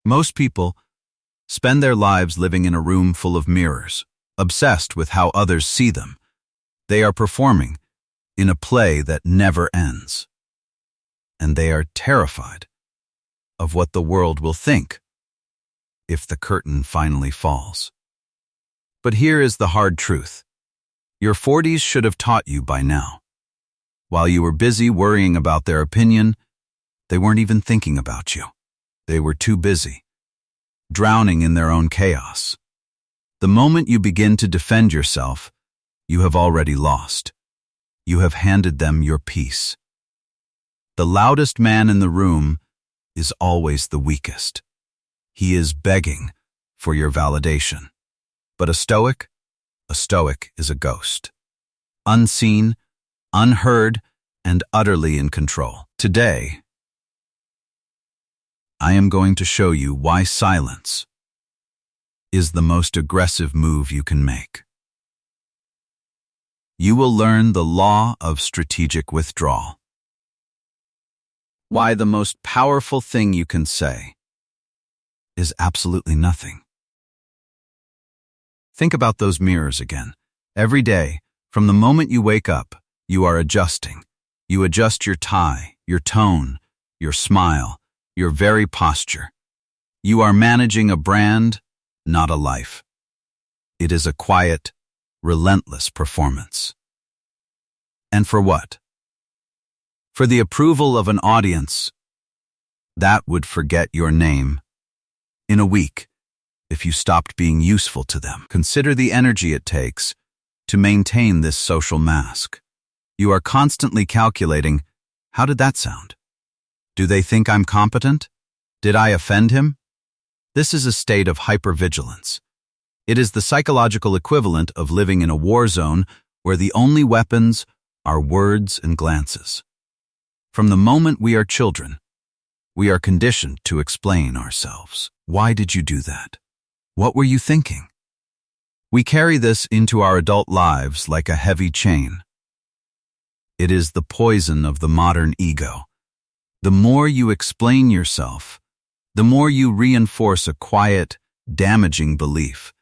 Most people spend their lives living in a room full of mirrors, obsessed with how others see them. They are performing in a play that never ends. And they are terrified of what the world will think if the curtain finally falls. But here is the hard truth. Your 40s should have taught you by now. While you were busy worrying about their opinion, they weren't even thinking about you. They were too busy, drowning in their own chaos. The moment you begin to defend yourself, you have already lost. You have handed them your peace. The loudest man in the room is always the weakest. He is begging for your validation. But a Stoic is a ghost. Unseen, unheard, and utterly in control. Today, I am going to show you why silence is the most aggressive move you can make. You will learn the law of strategic withdrawal. Why the most powerful thing you can say is absolutely nothing. Think about those mirrors again. Every day, from the moment you wake up, you are adjusting. You adjust your tie, your tone, your smile, your very posture. You are managing a brand, not a life. It is a quiet, relentless performance. And for what? For the approval of an audience that would forget your name in a week if you stopped being useful to them. Consider the energy it takes to maintain this social mask. You are constantly calculating, how did that sound? Do they think I'm competent? Did I offend him? This is a state of hypervigilance. It is the psychological equivalent of living in a war zone where the only weapons are words and glances. From the moment we are children, we are conditioned to explain ourselves. Why did you do that? What were you thinking? We carry this into our adult lives like a heavy chain. It is the poison of the modern ego. The more you explain yourself, the more you reinforce a quiet, damaging belief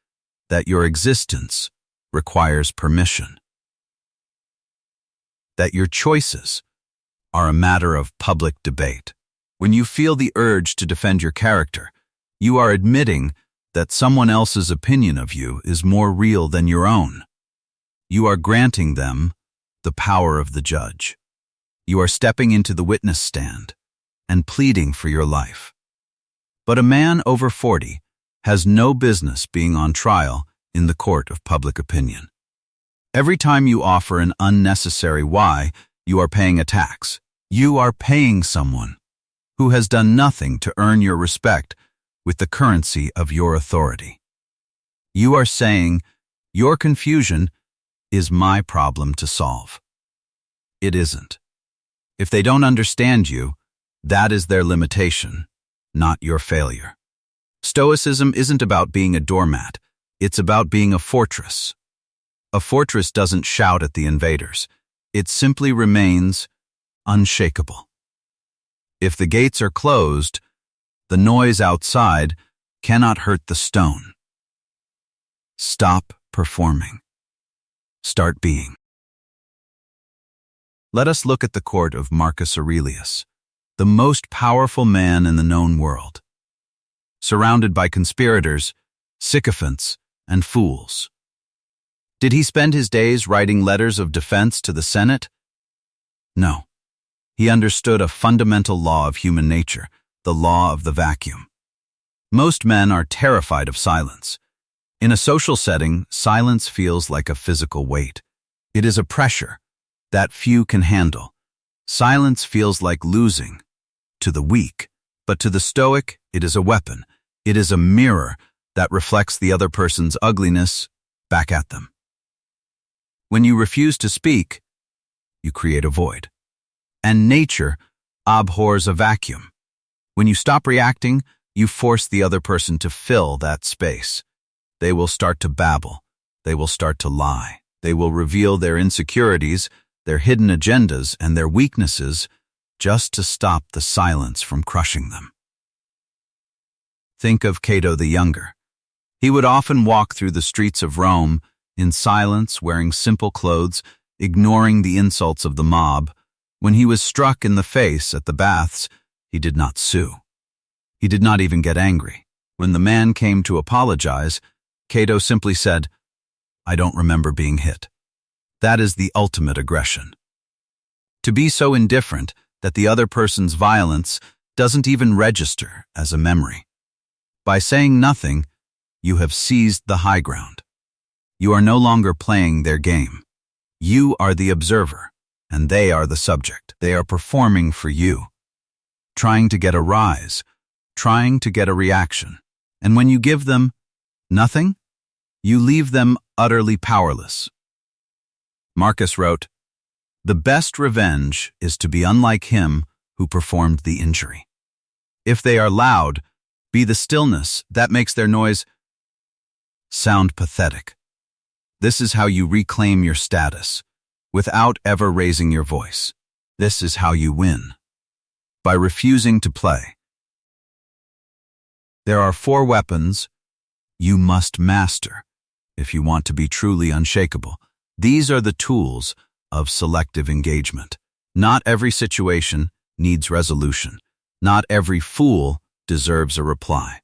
that your existence requires permission. That your choices are a matter of public debate. When you feel the urge to defend your character, you are admitting that someone else's opinion of you is more real than your own. You are granting them the power of the judge. You are stepping into the witness stand and pleading for your life. But a man over 40 has no business being on trial in the court of public opinion. Every time you offer an unnecessary why, you are paying a tax. You are paying someone who has done nothing to earn your respect with the currency of your authority. You are saying, your confusion is my problem to solve. It isn't. If they don't understand you, that is their limitation, not your failure. Stoicism isn't about being a doormat, it's about being a fortress. A fortress doesn't shout at the invaders, it simply remains unshakable. If the gates are closed, the noise outside cannot hurt the stone. Stop performing. Start being. Let us look at the court of Marcus Aurelius, the most powerful man in the known world. Surrounded by conspirators, sycophants, and fools. Did he spend his days writing letters of defense to the Senate? No. He understood a fundamental law of human nature, the law of the vacuum. Most men are terrified of silence. In a social setting, silence feels like a physical weight. It is a pressure that few can handle. Silence feels like losing to the weak, but to the Stoic, it is a weapon. It is a mirror that reflects the other person's ugliness back at them. When you refuse to speak, you create a void. And nature abhors a vacuum. When you stop reacting, you force the other person to fill that space. They will start to babble. They will start to lie. They will reveal their insecurities, their hidden agendas, and their weaknesses just to stop the silence from crushing them. Think of Cato the Younger. He would often walk through the streets of Rome in silence, wearing simple clothes, ignoring the insults of the mob. When he was struck in the face at the baths, he did not sue. He did not even get angry. When the man came to apologize, Cato simply said, "I don't remember being hit." That is the ultimate aggression. To be so indifferent that the other person's violence doesn't even register as a memory. By saying nothing, you have seized the high ground. You are no longer playing their game. You are the observer, and they are the subject. They are performing for you, trying to get a rise, trying to get a reaction. And when you give them nothing, you leave them utterly powerless. Marcus wrote, "The best revenge is to be unlike him who performed the injury. If they are loud, be the stillness that makes their noise sound pathetic." This is how you reclaim your status, without ever raising your voice. This is how you win, by refusing to play. There are 4 weapons you must master if you want to be truly unshakable. These are the tools of selective engagement. Not every situation needs resolution. Not every fool deserves a reply.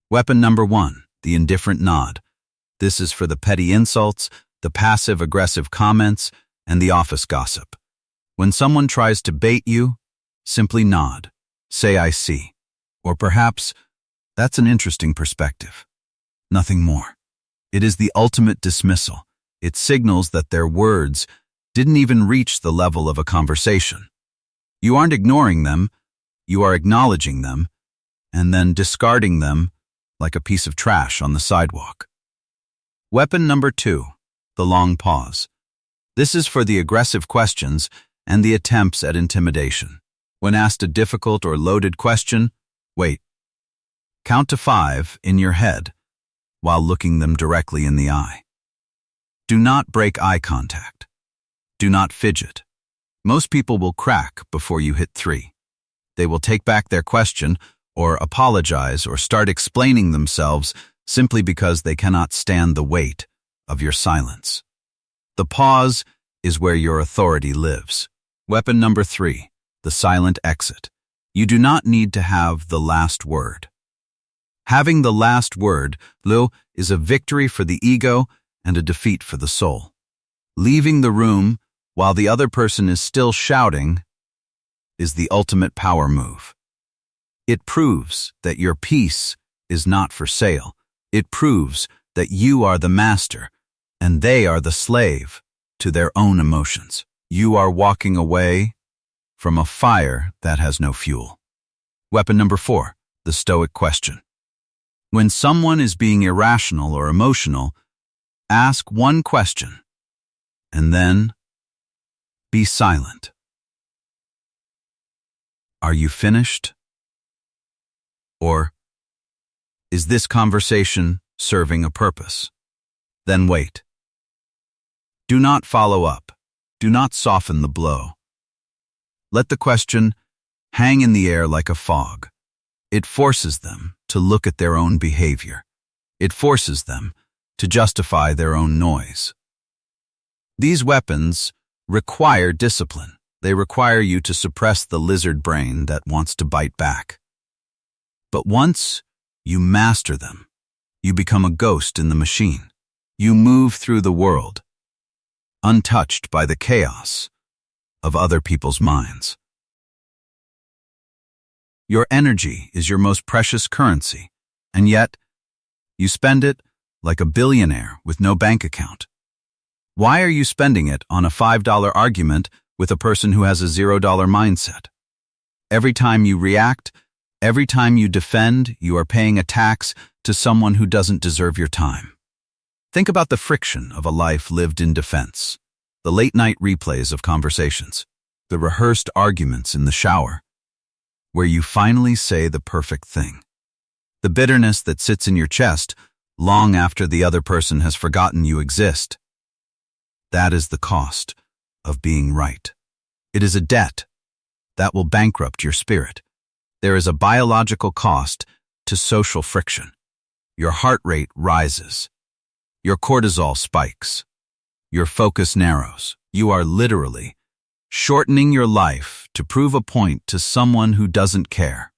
Weapon number 1, the indifferent nod. This is for the petty insults, the passive-aggressive comments, and the office gossip. When someone tries to bait you, simply nod. Say, "I see." Or perhaps, "That's an interesting perspective." Nothing more. It is the ultimate dismissal. It signals that their words didn't even reach the level of a conversation. You aren't ignoring them, you are acknowledging them, and then discarding them like a piece of trash on the sidewalk. Weapon number 2, the long pause. This is for the aggressive questions and the attempts at intimidation. When asked a difficult or loaded question, wait. Count to 5 in your head while looking them directly in the eye. Do not break eye contact. Do not fidget. Most people will crack before you hit 3. They will take back their question or apologize or start explaining themselves simply because they cannot stand the weight of your silence. The pause is where your authority lives. Weapon number 3, the silent exit. You do not need to have the last word. Having the last word, is a victory for the ego and a defeat for the soul. Leaving the room while the other person is still shouting is the ultimate power move. It proves that your peace is not for sale. It proves that you are the master and they are the slave to their own emotions. You are walking away from a fire that has no fuel. Weapon number 4, the Stoic question. When someone is being irrational or emotional, ask one question and then be silent. Are you finished? Or is this conversation serving a purpose? Then wait. Do not follow up. Do not soften the blow. Let the question hang in the air like a fog. It forces them to look at their own behavior. It forces them to justify their own noise. These weapons require discipline. They require you to suppress the lizard brain that wants to bite back. But once you master them, you become a ghost in the machine. You move through the world, untouched by the chaos of other people's minds. Your energy is your most precious currency, and yet you spend it like a billionaire with no bank account. Why are you spending it on a $5 argument with a person who has a $0 mindset? Every time you react, every time you defend, you are paying a tax to someone who doesn't deserve your time. Think about the friction of a life lived in defense, the late-night replays of conversations, the rehearsed arguments in the shower, where you finally say the perfect thing. The bitterness that sits in your chest long after the other person has forgotten you exist. That is the cost of being right. It is a debt that will bankrupt your spirit. There is a biological cost to social friction. Your heart rate rises. Your cortisol spikes. Your focus narrows. You are literally shortening your life to prove a point to someone who doesn't care.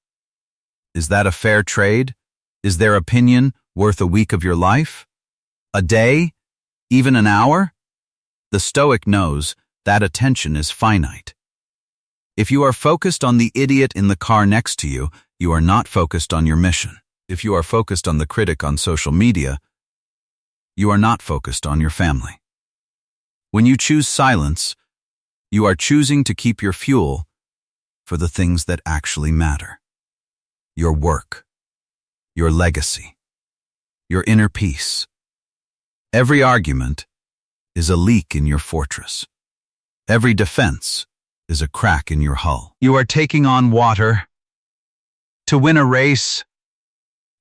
Is that a fair trade? Is their opinion worth a week of your life? A day? Even an hour? The Stoic knows that attention is finite. If you are focused on the idiot in the car next to you, you are not focused on your mission. If you are focused on the critic on social media, you are not focused on your family. When you choose silence, you are choosing to keep your fuel for the things that actually matter. Your work, your legacy, your inner peace. Every argument is a leak in your fortress. Every defense is a crack in your hull. You are taking on water to win a race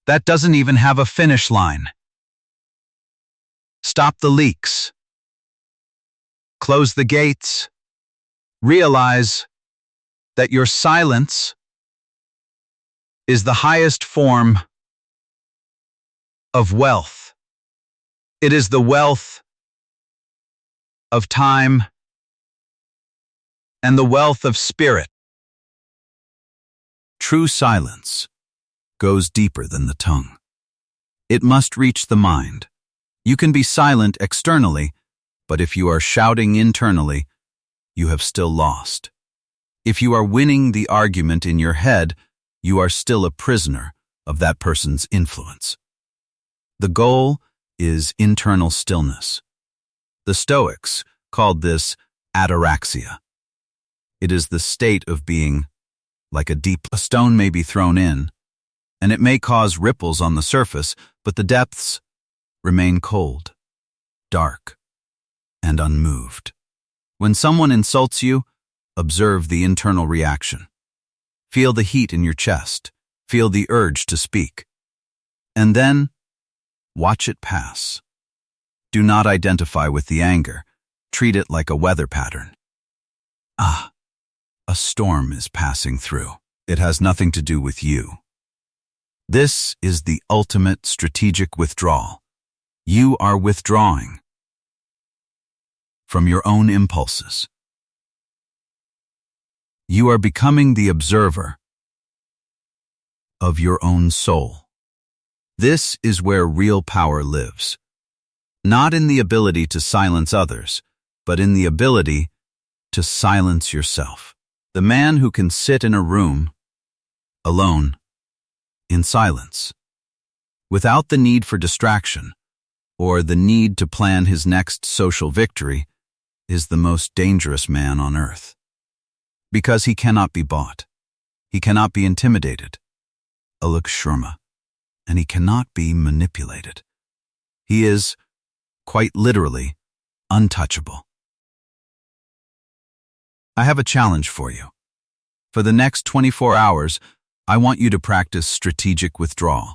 that doesn't even have a finish line. Stop the leaks. Close the gates. Realize that your silence is the highest form of wealth. It is the wealth of time and the wealth of spirit. True silence goes deeper than the tongue. It must reach the mind. You can be silent externally, but if you are shouting internally, you have still lost. If you are winning the argument in your head, you are still a prisoner of that person's influence. The goal is internal stillness. The Stoics called this ataraxia. It is the state of being like a stone may be thrown in, and it may cause ripples on the surface, but the depths remain cold, dark, and unmoved. When someone insults you, observe the internal reaction. Feel the heat in your chest. Feel the urge to speak. And then, watch it pass. Do not identify with the anger. Treat it like a weather pattern. A storm is passing through. It has nothing to do with you. This is the ultimate strategic withdrawal. You are withdrawing from your own impulses. You are becoming the observer of your own soul. This is where real power lives. Not in the ability to silence others, but in the ability to silence yourself. The man who can sit in a room, alone, in silence, without the need for distraction, or the need to plan his next social victory, is the most dangerous man on earth. Because he cannot be bought. He cannot be intimidated. Alok Sharma. And he cannot be manipulated. He is, quite literally, untouchable. I have a challenge for you. For the next 24 hours, I want you to practice strategic withdrawal.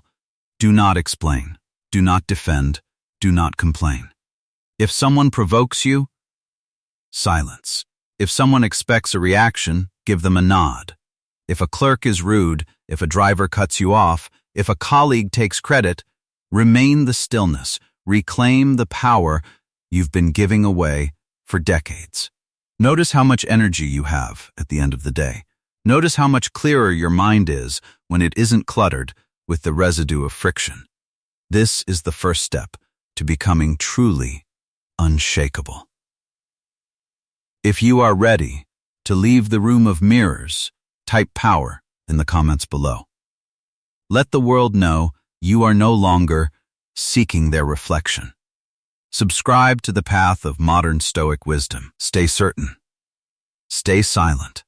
Do not explain. Do not defend. Do not complain. If someone provokes you, silence. If someone expects a reaction, give them a nod. If a clerk is rude, if a driver cuts you off, if a colleague takes credit, remain the stillness. Reclaim the power you've been giving away for decades. Notice how much energy you have at the end of the day. Notice how much clearer your mind is when it isn't cluttered with the residue of friction. This is the first step to becoming truly unshakable. If you are ready to leave the room of mirrors, type power in the comments below. Let the world know you are no longer seeking their reflection. Subscribe to the path of modern Stoic wisdom. Stay certain. Stay silent.